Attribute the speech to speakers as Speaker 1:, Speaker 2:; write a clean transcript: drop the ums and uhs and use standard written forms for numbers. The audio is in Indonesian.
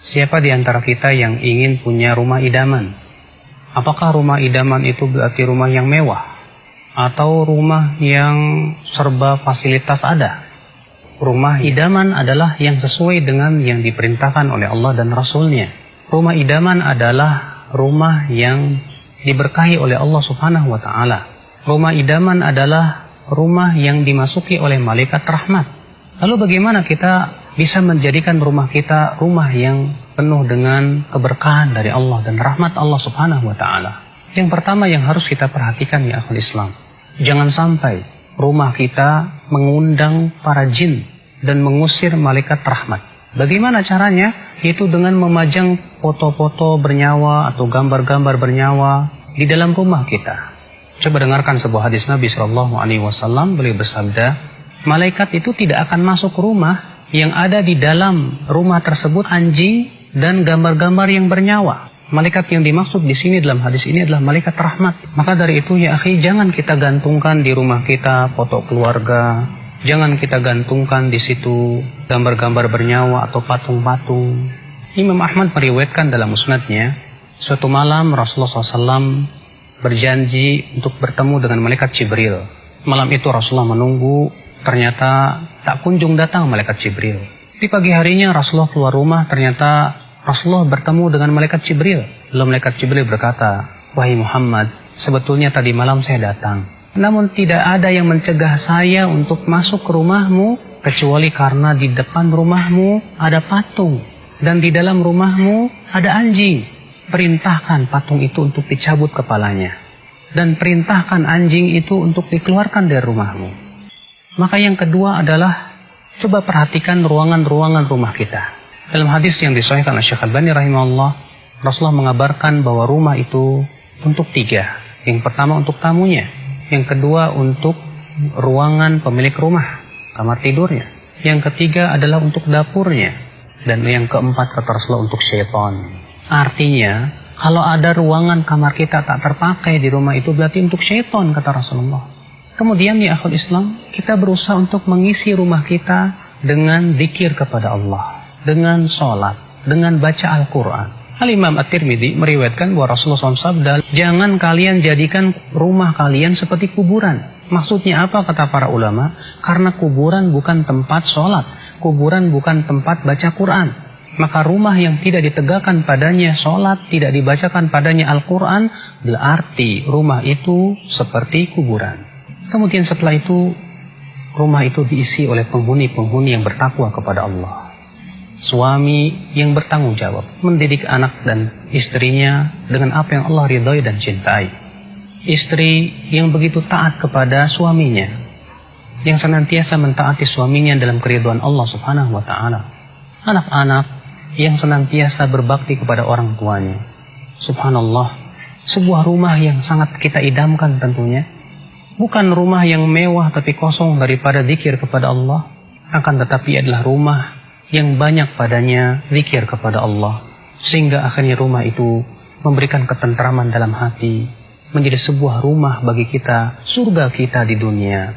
Speaker 1: Siapa di antara kita yang ingin punya rumah idaman? Apakah rumah idaman itu berarti rumah yang mewah? Atau rumah yang serba fasilitas ada? Rumah idaman adalah yang sesuai dengan yang diperintahkan oleh Allah dan Rasul-Nya. Rumah idaman adalah rumah yang diberkahi oleh Allah Subhanahu wa Ta'ala. Rumah idaman adalah rumah yang dimasuki oleh malaikat rahmat. Lalu bagaimana kita bisa menjadikan rumah kita rumah yang penuh dengan keberkahan dari Allah dan rahmat Allah Subhanahu wa Ta'ala? Yang pertama yang harus kita perhatikan ya akhul Islam, jangan sampai rumah kita mengundang para jin dan mengusir malaikat rahmat. Bagaimana caranya? Itu dengan memajang foto-foto bernyawa atau gambar-gambar bernyawa di dalam rumah kita. Coba dengarkan sebuah hadis Nabi SAW. Beliau bersabda, malaikat itu tidak akan masuk rumah yang ada di dalam rumah tersebut anjing dan gambar-gambar yang bernyawa. Malaikat yang dimaksud di sini dalam hadis ini adalah malaikat rahmat. Maka dari itu ya akhi, jangan kita gantungkan di rumah kita foto keluarga. Jangan kita gantungkan di situ gambar-gambar bernyawa atau patung-patung. Imam Ahmad meriwayatkan dalam musnadnya, suatu malam Rasulullah SAW berjanji untuk bertemu dengan malaikat Jibril. Malam itu Rasulullah menunggu, ternyata tak kunjung datang malaikat Jibril. Di pagi harinya Rasulullah keluar rumah, ternyata Rasulullah bertemu dengan malaikat Jibril. Lalu malaikat Jibril berkata, "Wahai Muhammad, sebetulnya tadi malam saya datang. Namun tidak ada yang mencegah saya untuk masuk ke rumahmu, kecuali karena di depan rumahmu ada patung. Dan di dalam rumahmu ada anjing. Perintahkan patung itu untuk dicabut kepalanya. Dan perintahkan anjing itu untuk dikeluarkan dari rumahmu." Maka yang kedua adalah, coba perhatikan ruangan-ruangan rumah kita. Dalam hadis yang disahihkan oleh Syekh Albani rahimahullah, Rasulullah mengabarkan bahwa rumah itu untuk 3. Yang pertama untuk tamunya. Yang kedua untuk ruangan pemilik rumah, kamar tidurnya. Yang ketiga adalah untuk dapurnya. Dan yang keempat kata Rasulullah untuk syaitan. Artinya, kalau ada ruangan kamar kita tak terpakai di rumah itu berarti untuk syaitan kata Rasulullah. Kemudian ya akhul Islam, kita berusaha untuk mengisi rumah kita dengan zikir kepada Allah, dengan sholat, dengan baca Al-Quran. Al-Imam At-Tirmidzi meriwayatkan bahwa Rasulullah SAW, jangan kalian jadikan rumah kalian seperti kuburan. Maksudnya apa kata para ulama? Karena kuburan bukan tempat sholat, kuburan bukan tempat baca Quran. Maka rumah yang tidak ditegakkan padanya sholat, tidak dibacakan padanya Al-Quran, berarti rumah itu seperti kuburan. Kemudian setelah itu, rumah itu diisi oleh penghuni-penghuni yang bertakwa kepada Allah. Suami yang bertanggung jawab, mendidik anak dan istrinya dengan apa yang Allah ridhoi dan cintai. Istri yang begitu taat kepada suaminya, yang senantiasa mentaati suaminya dalam keridhaan Allah Subhanahu wa Ta'ala. Anak-anak yang senantiasa berbakti kepada orang tuanya. Subhanallah, sebuah rumah yang sangat kita idamkan tentunya. Bukan rumah yang mewah tapi kosong daripada zikir kepada Allah, akan tetapi adalah rumah yang banyak padanya zikir kepada Allah, sehingga akhirnya rumah itu memberikan ketentraman dalam hati, menjadi sebuah rumah bagi kita, surga kita di dunia.